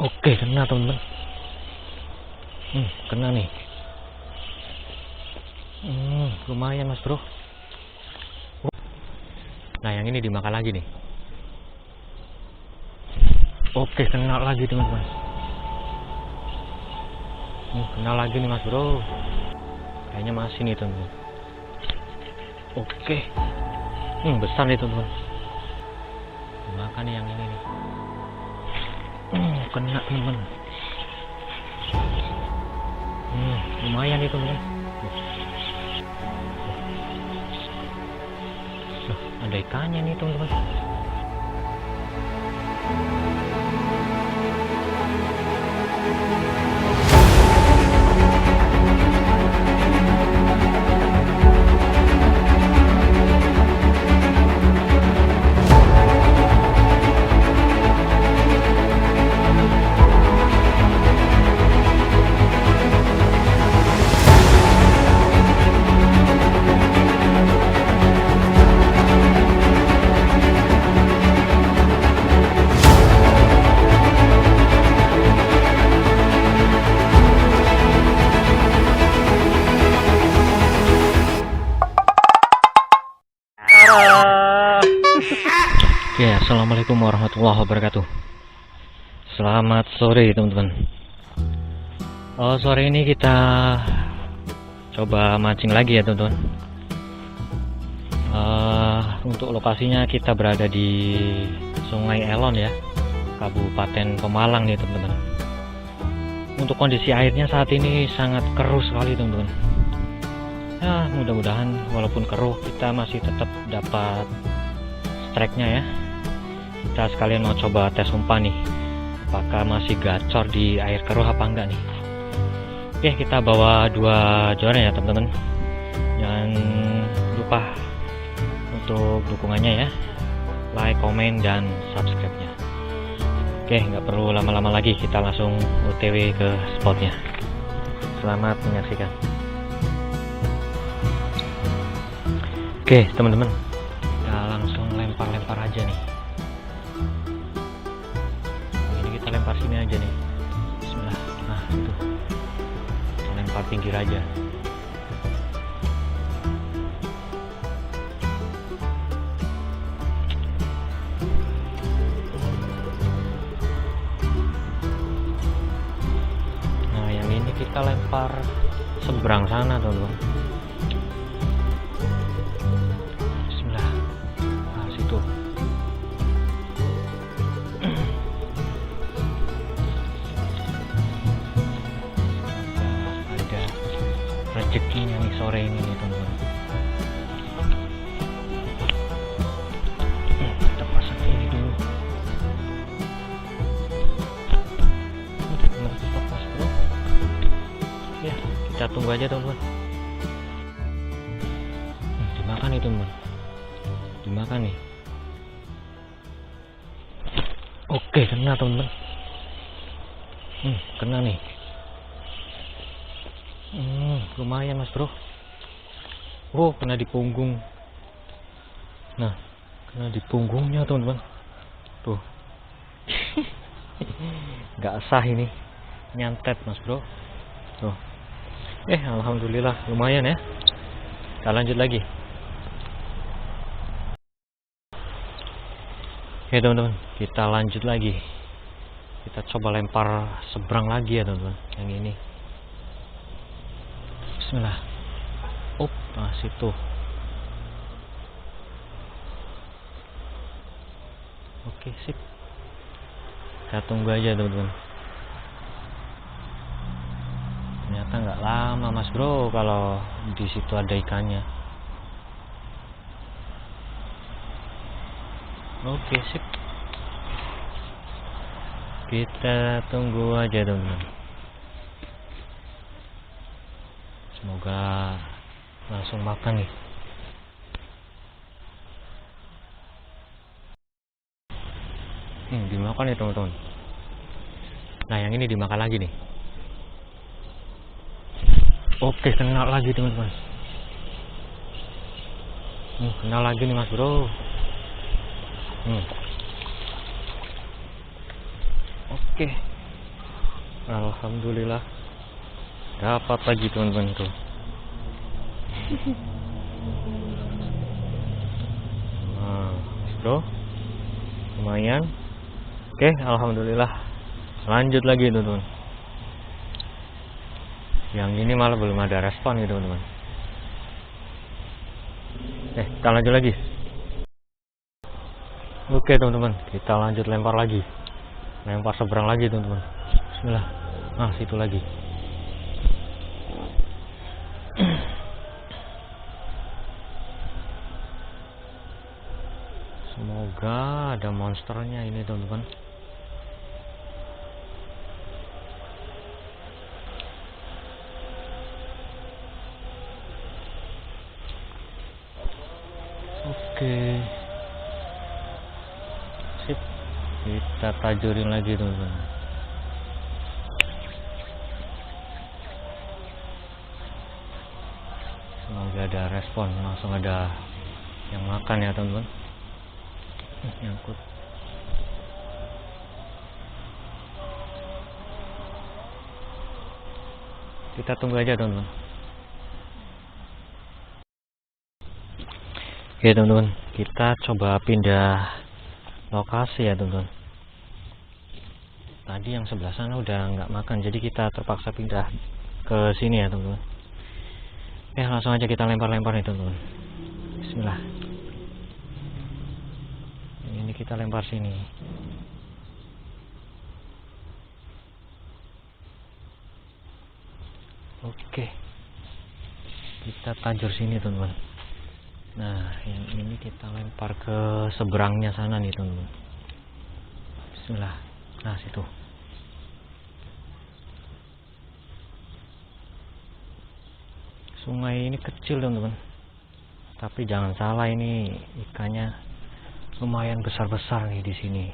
Oke, kena teman-teman. Kena nih. Lumayan mas bro. Nah yang ini dimakan lagi nih. Oke, kena lagi teman-teman. Kena lagi nih mas bro. Kayaknya masih nih teman-teman. Oke. Besar nih teman-teman. Dimakan nih yang ini nih. Kena teman-teman. Lumayan nih teman-teman. Ada ikannya nih teman-teman. Oke, assalamualaikum warahmatullahi wabarakatuh. Selamat sore teman-teman. Sore ini kita coba mancing lagi ya teman-teman. Untuk lokasinya kita berada di Sungai Elon ya, Kabupaten Pemalang nih teman-teman. Untuk kondisi airnya saat ini sangat keruh sekali teman-teman. Ya mudah-mudahan walaupun keruh kita masih tetap dapat strike-nya ya. Kita sekalian mau coba tes umpan nih, apakah masih gacor di air keruh apa enggak nih. Oke, kita bawa 2 joran ya teman-teman. Jangan lupa untuk dukungannya ya, like, komen, dan subscribe-nya. Oke, nggak perlu lama-lama lagi, kita langsung OTW ke spotnya. Selamat menyaksikan. Oke teman-teman, kita langsung lempar-lempar aja nih. Ini kita lempar sini aja nih. Bismillah. Nah itu, kita lempar pinggir aja. Nah yang ini kita lempar seberang sana teman-teman. Rezekinya nih sore ini nih teman-teman. Kita pasang ini dulu. Lepas bro. Ya kita tunggu aja teman-teman. Dimakan nih teman-teman. Dimakan nih. Oke, kena teman-teman. Kena nih. Lumayan mas bro. Kena di punggung. Nah, kena di punggungnya teman-teman. Tuh. Nggak sah ini, nyantet mas bro. Tuh. Alhamdulillah lumayan ya. Kita lanjut lagi. Oke teman-teman, kita lanjut lagi. Kita coba lempar seberang lagi ya teman-teman. Yang ini. Bismillah. Nah situ. Oke sip. Kita tunggu aja teman-teman. Ternyata nggak lama mas bro kalau di situ ada ikannya. Oke sip. Kita tunggu aja teman-teman. Semoga langsung makan nih. Dimakan nih teman-teman. Nah yang ini dimakan lagi nih. Oke, kena lagi teman-teman. Kena lagi nih mas bro. Oke, Alhamdulillah dapat lagi teman-teman tuh. Nah, bro, lumayan. Oke, alhamdulillah. Lanjut lagi teman-teman. Yang ini malah belum ada respon gitu teman-teman. Kita lanjut lagi. Oke teman-teman, kita lanjut lempar lagi. Lempar seberang lagi teman-teman. Bismillah. Nah, situ lagi. Semoga ada monsternya ini teman-teman. Oke. Sip. Kita tajurin lagi teman-teman. Semoga ada respon, langsung ada yang makan ya teman-teman. Nyangkut. Kita tunggu aja teman-teman. Oke teman-teman, kita coba pindah lokasi ya teman-teman. Tadi yang sebelah sana udah nggak makan, jadi kita terpaksa pindah ke sini ya teman-teman. Langsung aja kita lempar-lempar nih teman-teman. Bismillah. Ini kita lempar sini. Oke, kita tajur sini teman-teman. Nah, yang ini kita lempar ke seberangnya sana nih teman-teman. Bismillah. Nah, situ. Sungai ini kecil teman-teman, tapi jangan salah, ini ikannya lumayan besar-besar nih di sini.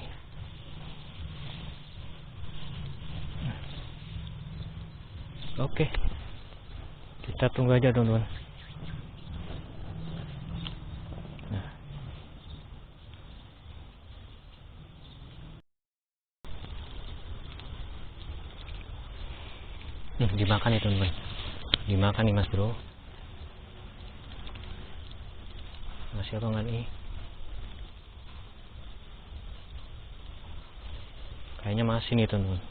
Oke, kita tunggu aja teman-teman. Dimakan nih teman-teman, dimakan nih mas bro. Masih apa nggak nih? Kayaknya masih nih teman-teman.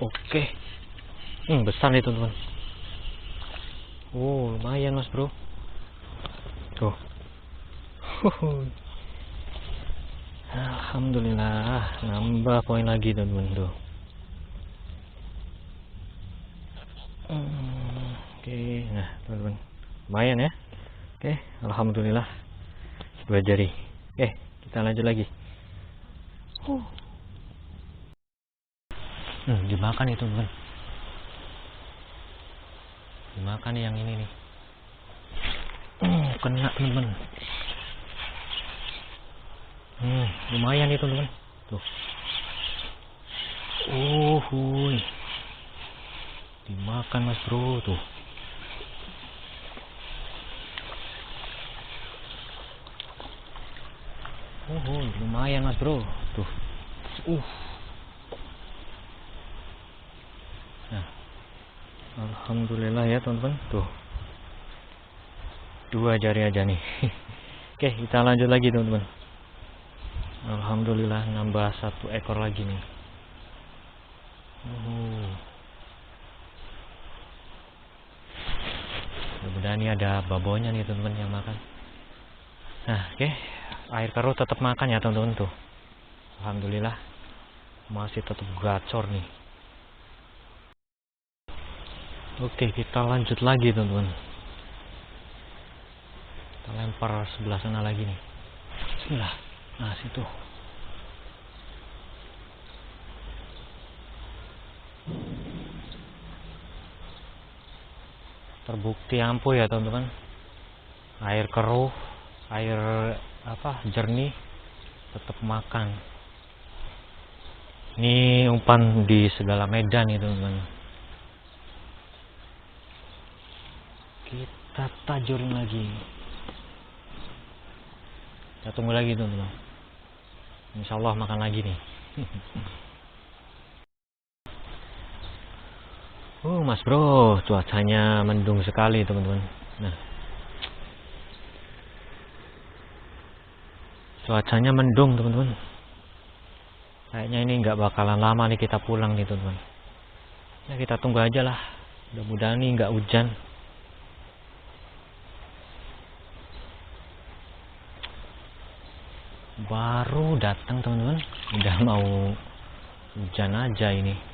Oke, besar nih teman-teman. Lumayan mas bro. Tuh. Alhamdulillah, nambah poin lagi teman-teman tuh. Oke, nah teman-teman, lumayan ya. Oke, alhamdulillah 2 jari. Oke, kita lanjut lagi. Dimakan itu teman-teman. Dimakan yang ini nih. Kena teman-teman. Lumayan itu teman-teman. Tuh. Dimakan mas bro tuh. Lumayan mas bro tuh. Nah, alhamdulillah ya teman-teman tuh. 2 jari aja nih. Oke, kita lanjut lagi teman-teman. Alhamdulillah nambah 1 ekor lagi nih. Mudah-mudahan ini ada babonya nih teman-teman yang makan. Nah, oke, air keruh tetap makan ya teman-teman tuh. Alhamdulillah masih tetap gacor nih. Oke, kita lanjut lagi teman-teman. Kita lempar sebelah sana lagi nih. Bismillah. Nah, situ. Terbukti ampuh ya teman-teman. Air keruh, air jernih tetap makan. Ini umpan di segala medan ya teman-teman. Kita tajurin lagi. Kita tunggu lagi teman-teman. Insya Allah makan lagi nih. Mas bro, cuacanya mendung sekali teman-teman. Nah, cuacanya mendung teman-teman. Kayaknya ini nggak bakalan lama nih kita pulang nih teman-teman. Ya kita tunggu aja lah. Mudah-mudahan nih nggak hujan. Baru datang teman-teman, udah mau hujan aja ini.